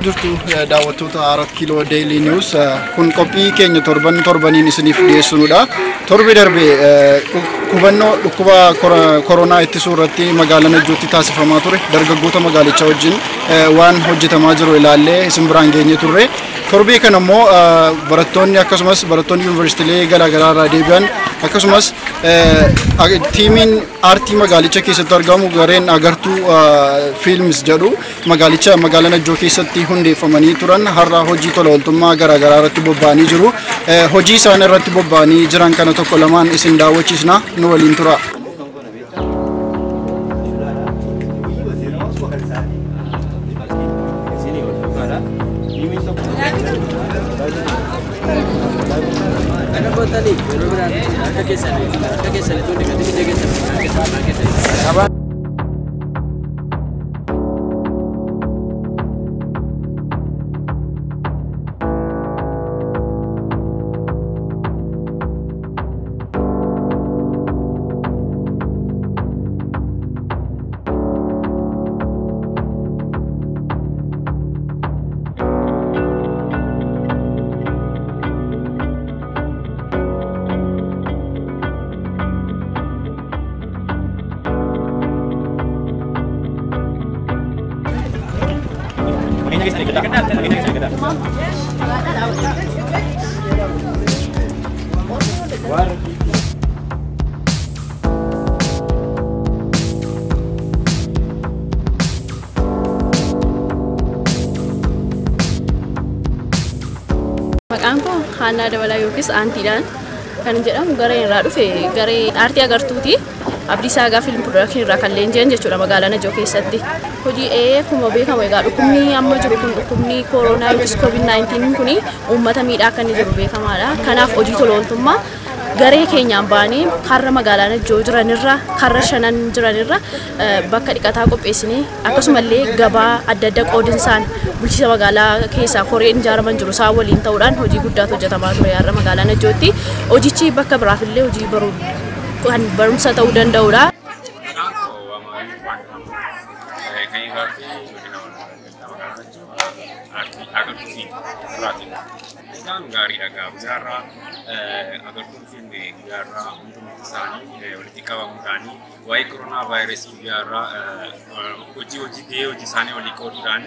Jirtu daawwattoota Arat Kiiloo Daily News kun qophii keenya torbaniin isiniif dhiyeessuudha. Torbi darbe hubannoo dhukkuba koronaa ittisuu irratti magaalaa Najjootti taasifamaa ture. Dargaggoota magaalichaa wajjin waan hojjetamaa jiru ilaallee isin biraan geenye turre. Torbii kana immoo barattoonni akkasumas barattoonni yuunivarsiitiilee garaagaraa irraa deebi'an akkasumas tiimiin aartii magaalicha keessatti argamu gareen agartuu fiilms jedhu magaalaa Najjoo keessatti hundeeffamanii turan har'a hojii tola ooltummaa garaagaraa irratti bobba'anii jiru. Hojii isaan irratti bobba'anii jiran kana tokko lamaan isin daawwachiisna nu waliin tura. Maqaan koo Haannaa Dabalaa yookiis Aantiidhaan kan jedhamu garee irraa dhufe garee aartii agartuuti. Abdiisaa Aagaa Film Production irraa kan leenji'an jechuudha magaalaa Najjoo keessatti. Hojii akkuma beekamu egaa dhukkubni amma jiru kun dhukkubni koronaa yookiis COVID-19 kuni uummata miidhaa akka inni jiru beekamaadha. Kanaaf hojii tola ooltummaa garee keenyaan baanee karra magaalaa Najjoo jiranirra karra shanan jiranirra bakka dhiqataa qopheessinee akkasumallee gabaa adda addaa qoodinsaan bulchiinsa magaalaa keessaa koreen ijaaraman jiru isaan waliin ta'uudhaan hojii guddaatu hojjetamaa ture har'a magaalaa Najjootti. Hojichi bakka biraafillee hojii barumsa ta'uu danda'udha. Gaariidha gaariidha. Agartuun fiilmii guyyaarraa hundumti isaanii walitti qabamuudhaanii waa'ee koronaa vaayirasii guyyaarraa hojii isaanii walii qooduudhaan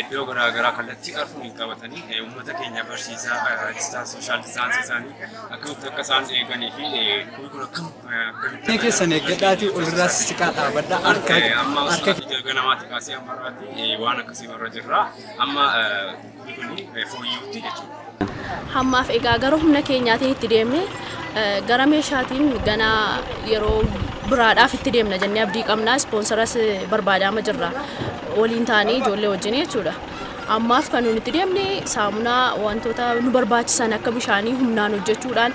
iddoo garaagaraa kallattii arfuun qabatanii uummata keenya barsiisaa sooshaal distaansii isaanii akkamitti akka isaan eeganii fi kun akkamitti keessan eeggadhaatii olirraa siqaa dhaabadhaa harka ganamaatti kaasee ammarraatti waan akkasii irra jirra amma kun fooyya'uutti jechuudha. Hammaaf egaa gara humna keenyaatiin itti deemne gara meeshaatiin gana yeroo biraadhaaf itti deemna jennee abdii qabna. Ispoonsaras barbaadaama jirra waliin taanee ijoollee wajjin jechuudha. Ammaaf kan nuti itti deemne saamunaa wantoota nu barbaachisan akka bishaanii humnaan hojjechuudhaan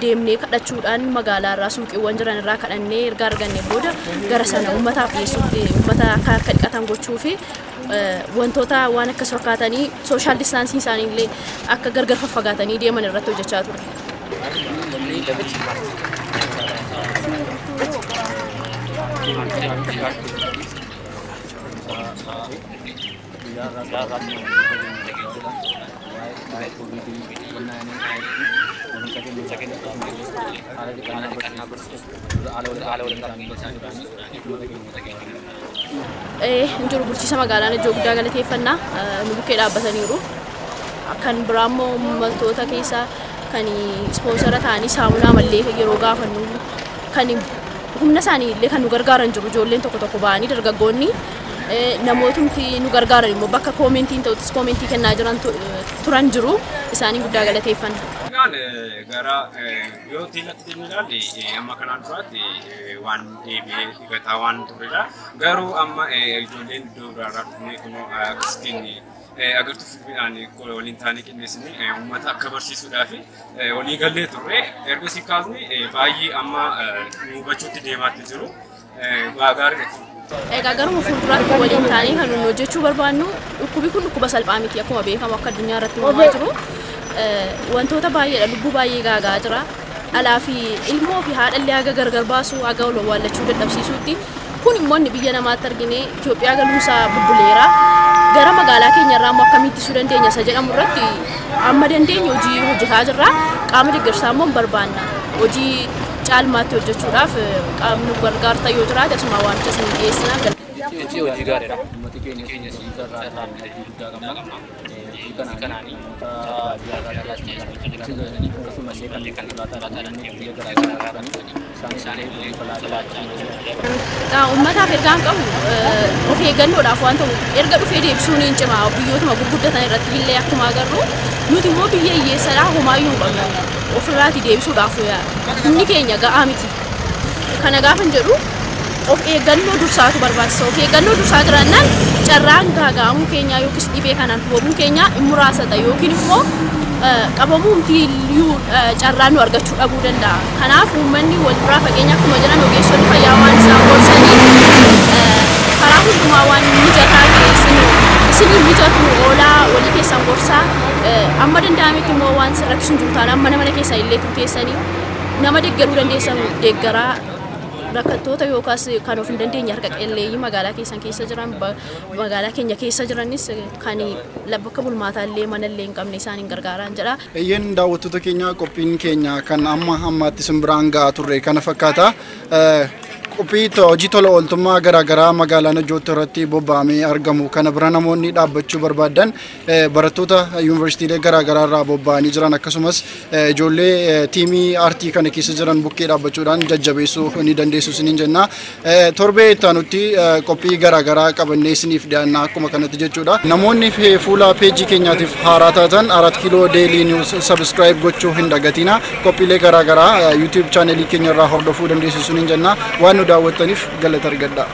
deemnee kadhachuudhaan magaalaa irraa suuqiiwwan jiran irraa kadhannee erga arganne booda gara sana uummataaf dhiyeessuutti uummata akka dhiqatan gochuu fi wantoota waan akkas fakkaatanii sooshaal distaansii isaaniillee akka gargar faffagaatanii deeman irratti hojjechaa ture. Injiru bulchiinsa magaalaa Najjoo guddaa galateeffannaa nu bukkee dhaabbataniiru. Kan biraa immoo uummattoota keessaa kan ispoonsara ta'anii saamunaa mallee yeroo gaafannu kan humna isaanii illee kan nu gargaaran jiru ijoolleen tokko ba'anii dargaggoonni namootni nu gargaaran immoo bakka koomentiin ta'utis koomentii kennaa jiran turan jiru isaanii guddaa galateeffanna. Gara yoo tiilatti ilaalle amma kanaan duraatti waan deebi'ee dhiqataa waan turedha. Garuu amma ijoolleen iddoo biraarraa dhufnee kun akkasitiin agartuu fiilmiidhaan waliin taanee qindeessine uummata akka barsiisuudhaaf walii gallee turre ergasii kaasne baay'ee amma nu hubachuutti deemaatti jiru. Gaariidha. Egaa garuu fuulduraatti waliin taanee kan nuti hojjechuu barbaannu dhukkubi kun dhukkuba salphaa miti akkuma beekamu akka addunyaa irratti uumamaa jiru. Wantoota baay'eedha lubbuu baay'ee gaagaa jira. Dhalaa fi ilmoo fi haadhallee haga gargar baasuu haga wal waallachuu dadhabsiisuutti kun immoo inni biyya namaatti argine Itoophiyaa galuusaa bubbuleera gara magaalaa keenya irraa immoo akkamitti isuu dandeenya isa jedhamu irratti amma dandeenya hojii hojjetaa jirra qaama deeggarsaa immoo barbaanna hojii caalmaatti hojjechuudhaaf qaamni gargaarta yoo jiraate asuma waamicha isin dhiyeessina. Hojii gaariidha. Uummati keenya irraa guddaa qabna. Kanaani uummataaf ergaan qabu of eeggannoodhaaf waan ta'u erga dhufee deebisuun hin cimaa biyyootuma gurguddatan irratti illee akkuma agarru nuti immoo biyya hiyyeessadhaa homaayyuu hin qabnu ofirraati deebisuudhaaf humni keenya ga'aa miti. Kana gaafan jedhu of eeggannoo dursaatu barbaachisa. Of eeggannoo dursaa jiraannaan carraan gaaga'amuu keenyaa yookiis dhibee kanaan hubamuu keenyaa hin muraasata yookiin immoo qabamuumtiiyyuu carraan nu argachuu dhabuu danda'a. Kanaaf uummanni wal duraa fageenya akkuma jiran ogeessonni fayyaa waan isaan gorsanii karaa hundumaa waan mijataa isinii mijatu oolaa walii keessan gorsaa amma danda'ametti immoo waan rakkisuun jiru taanaan mana keessaa illee turteessanii nama deeggaruu dandeessan deeggaraa rakkattoota yookaas kan of hin dandeenye harka qalleeyyii magaalaa keessan keessa jiran magaalaa keenya keessa jiranis kan bakka bulmaataa illee mana illee hin qabne isaan hin gargaaraan jedha. Eeyyeen daawwattoota keenya qophiin keenya kan ammaatti isin biraan ga'aa turre kana fakkaata. Qophii hojii tola ooltummaa garaagaraa magaalaa Najjootti irratti bobba'amee argamu kana bira namoonni dhaabbachuu barbaadan barattoota yuunivarsiitiilee garaagaraa irraa bobba'anii jiran akkasumas ijoollee tiimii aartii kana keessa jiran bukkee dhaabbachuudhaan jajjabeessuu ni dandeessu isiniin jenna. Torbee itti aanutti qophii garaagaraa qabannee isiniif dhiyaanna akkuma kanatti jechuudha. Namoonni fuula peejii keenyaatiif haaraa taatan 4 kiiloo deelii niwus sabskiraayib gochuu hin dagatina. Qophiilee garaagaraa yuutuub chaanelii keenya irraa hordofuu dandeessu isiniin jenna. Waan nu daawwattaniif galata argadhaa.